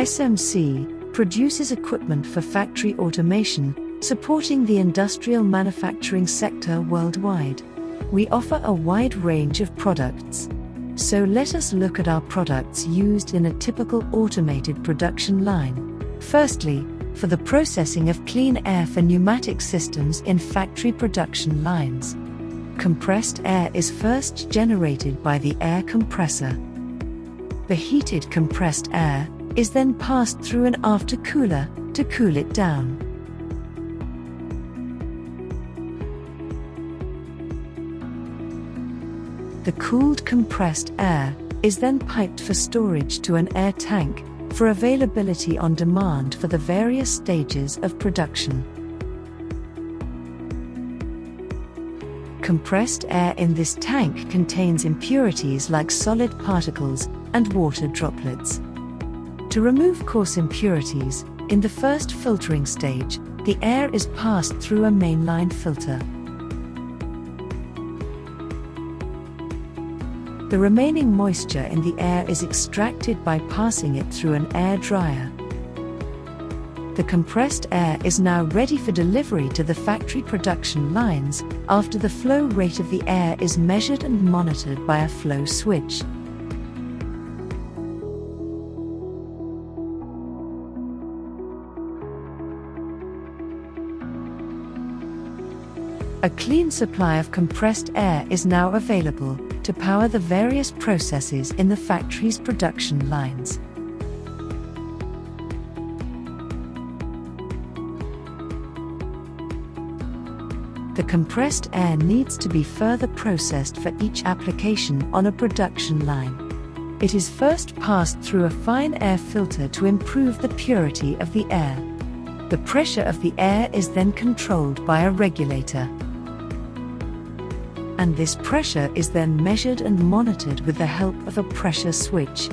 SMC produces equipment for factory automation, supporting the industrial manufacturing sector worldwide. We offer a wide range of products. So let us look at our products used in a typical automated production line. Firstly, for the processing of clean air for pneumatic systems in factory production lines. Compressed air is first generated by the air compressor. The heated compressed air is then passed through an aftercooler to cool it down. The cooled compressed air is then piped for storage to an air tank for availability on demand for the various stages of production. Compressed air in this tank contains impurities like solid particles and water droplets. To remove coarse impurities, in the first filtering stage, the air is passed through a mainline filter. The remaining moisture in the air is extracted by passing it through an air dryer. The compressed air is now ready for delivery to the factory production lines after the flow rate of the air is measured and monitored by a flow switch. A clean supply of compressed air is now available to power the various processes in the factory's production lines. The compressed air needs to be further processed for each application on a production line. It is first passed through a fine air filter to improve the purity of the air. The pressure of the air is then controlled by a regulator. And this pressure is then measured and monitored with the help of a pressure switch.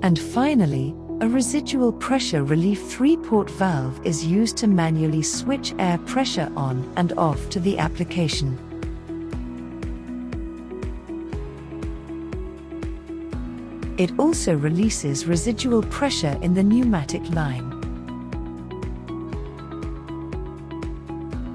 And finally, a residual pressure relief 3-port valve is used to manually switch air pressure on and off to the application. It also releases residual pressure in the pneumatic line.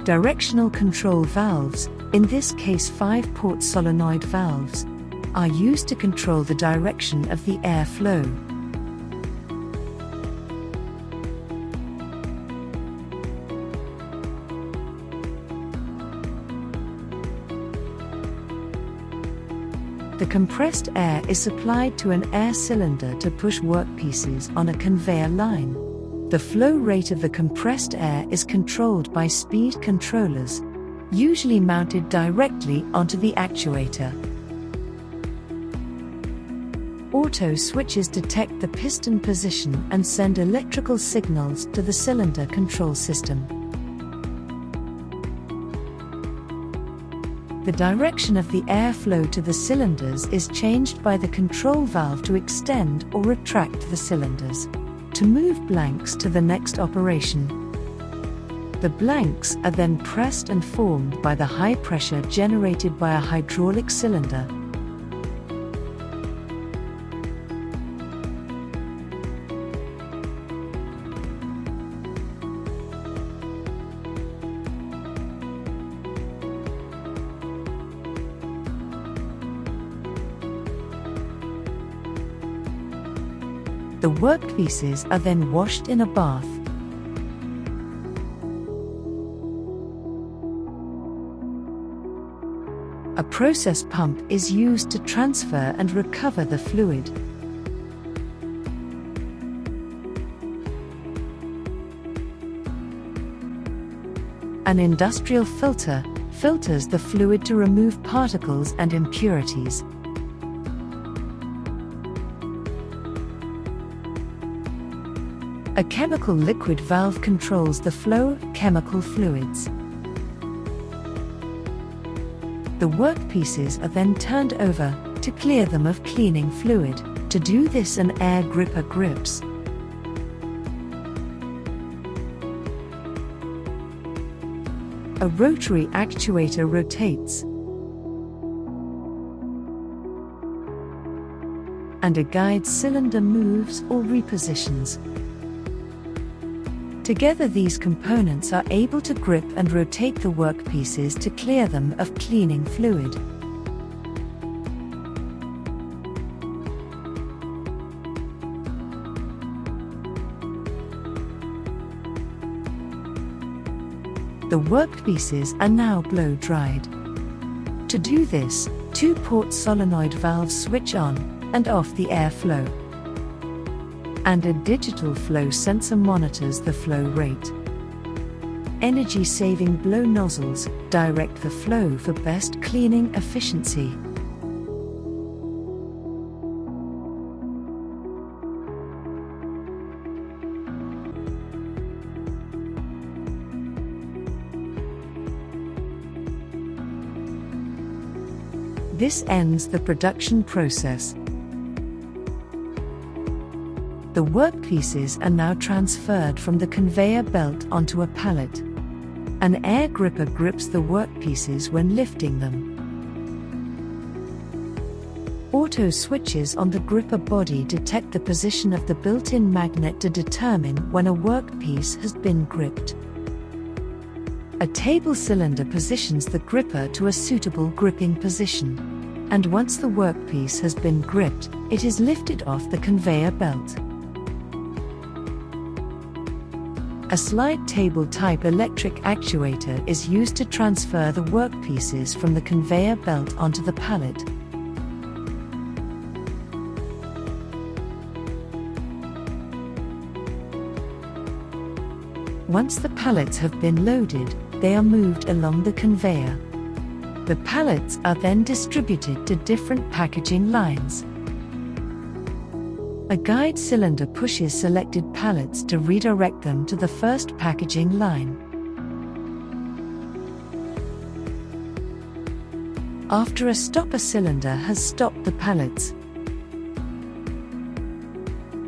Directional control valves, in this case 5-port solenoid valves, are used to control the direction of the air flow. The compressed air is supplied to an air cylinder to push workpieces on a conveyor line. The flow rate of the compressed air is controlled by speed controllers, usually mounted directly onto the actuator. Auto switches detect the piston position and send electrical signals to the cylinder control system. The direction of the airflow to the cylinders is changed by the control valve to extend or retract the cylinders, to move blanks to the next operation. The blanks are then pressed and formed by the high pressure generated by a hydraulic cylinder. The workpieces are then washed in a bath. A process pump is used to transfer and recover the fluid. An industrial filter filters the fluid to remove particles and impurities. A chemical liquid valve controls the flow of chemical fluids. The workpieces are then turned over to clear them of cleaning fluid. To do this, an air gripper grips. A rotary actuator rotates. and a guide cylinder moves or repositions. Together, these components are able to grip and rotate the workpieces to clear them of cleaning fluid. The workpieces are now blow-dried. To do this, 2-port solenoid valves switch on and off the airflow, and a digital flow sensor monitors the flow rate. Energy-saving blow nozzles direct the flow for best cleaning efficiency. This ends the production process. The workpieces are now transferred from the conveyor belt onto a pallet. An air gripper grips the workpieces when lifting them. Auto switches on the gripper body detect the position of the built-in magnet to determine when a workpiece has been gripped. A table cylinder positions the gripper to a suitable gripping position, and once the workpiece has been gripped, it is lifted off the conveyor belt. A slide table type electric actuator is used to transfer the workpieces from the conveyor belt onto the pallet. Once the pallets have been loaded, they are moved along the conveyor. The pallets are then distributed to different packaging lines. A guide cylinder pushes selected pallets to redirect them to the first packaging line. After a stopper cylinder has stopped the pallets,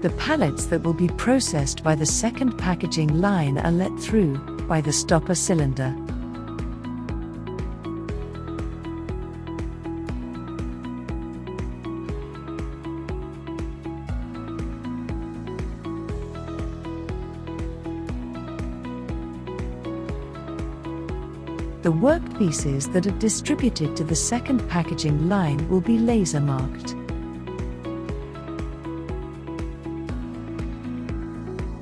the pallets that will be processed by the second packaging line are let through by the stopper cylinder. The workpieces that are distributed to the second packaging line will be laser marked.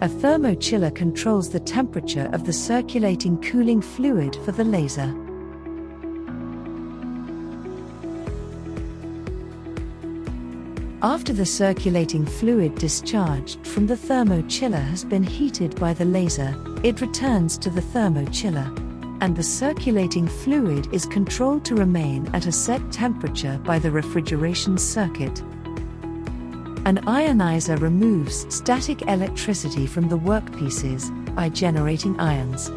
A thermochiller controls the temperature of the circulating cooling fluid for the laser. After the circulating fluid discharged from the thermochiller has been heated by the laser, it returns to the thermochiller, and the circulating fluid is controlled to remain at a set temperature by the refrigeration circuit. An ionizer removes static electricity from the workpieces by generating ions.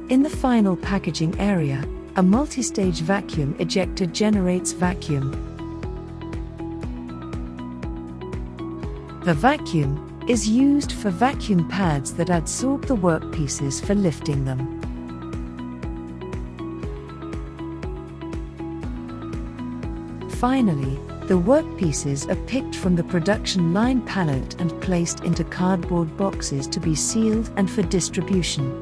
In the final packaging area, a multi-stage vacuum ejector generates vacuum. The vacuum is used for vacuum pads that adsorb the workpieces for lifting them. Finally, the workpieces are picked from the production line pallet and placed into cardboard boxes to be sealed and for distribution.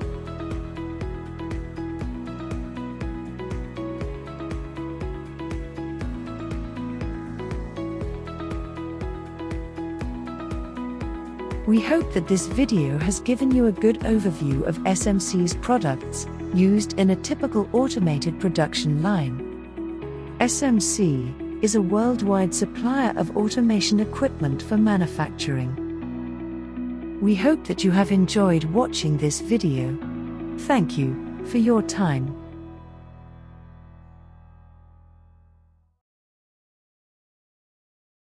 We hope that this video has given you a good overview of SMC's products used in a typical automated production line. SMC is a worldwide supplier of automation equipment for manufacturing. We hope that you have enjoyed watching this video. Thank you for your time.